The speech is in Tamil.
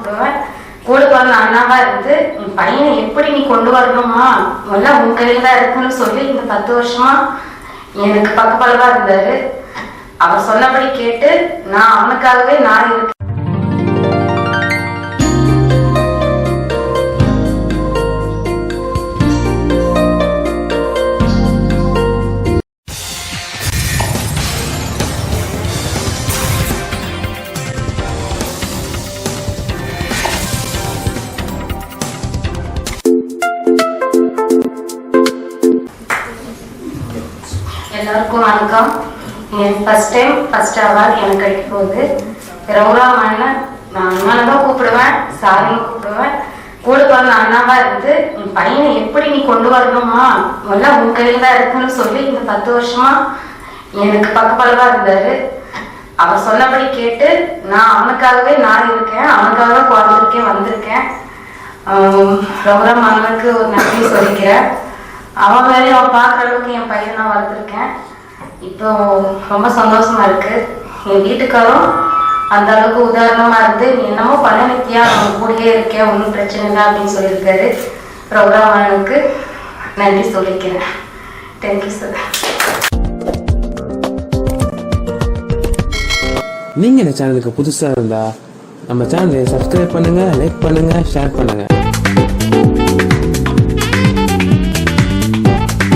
கூப்பிடுவேன். கூட பிறந்த அண்ணாவா இருந்து என் பையனை எப்படி நீ கொண்டு வரணுமா, முதல்ல உன் கையில தான் இருக்குன்னு சொல்லி இந்த 10 வருஷமா எனக்கு பக்கபலவா இருந்தாரு. அவர் சொன்னபடி கேட்டு நான் அவனுக்காகவே நான் இருக்கேன். எல்லாருக்கும் வணக்கம். ஃபர்ஸ்ட் டைம் ஃபர்ஸ்ட் அவார்ட் எனக்கு கிடைக்க போகுது. ரவுராமான நான் அண்ணாவை தான் கூப்பிடுவேன், சாரின்னு கூப்பிடுவேன். கூட பிறந்த அண்ணாவா இருந்து என் பையனை எப்படி நீ கொண்டு வரணுமா, முதல்ல உன் கையில தான் இருக்குன்னு சொல்லி இந்த 10 வருஷமா எனக்கு பக்கபலவா இருந்தாரு. அவர் சொன்னபடி கேட்டு நான் அவனுக்காகவே நான் இருக்கேன், அவனுக்காகவே பிறந்திருக்கேன் வந்திருக்கேன். ரவுராமானுக்கு ஒரு நன்றி சொல்லிக்கிறேன். அவன் வேலையும் அவன் பார்க்குற அளவுக்கு என் பையன் நான் வளர்த்துருக்கேன். இப்போ ரொம்ப சந்தோஷமா இருக்கு. என் வீட்டுக்காரும் அந்த அளவுக்கு உதாரணமா இருந்து நீ என்னமோ பண்ண நித்தியா அவன் கூடயே இருக்கேன், ஒன்றும் பிரச்சனை இல்லை அப்படின்னு சொல்லியிருக்காரு. ரவுராமானுக்கு நன்றி சொல்லிக்கிறேன். Thank you sir. நீங்கள் இந்த சேனலுக்கு புதுசாக இருந்தால் நம்ம சேனலை சப்ஸ்கிரைப் பண்ணுங்கள், லைக் பண்ணுங்கள், ஷேர் பண்ணுங்கள்.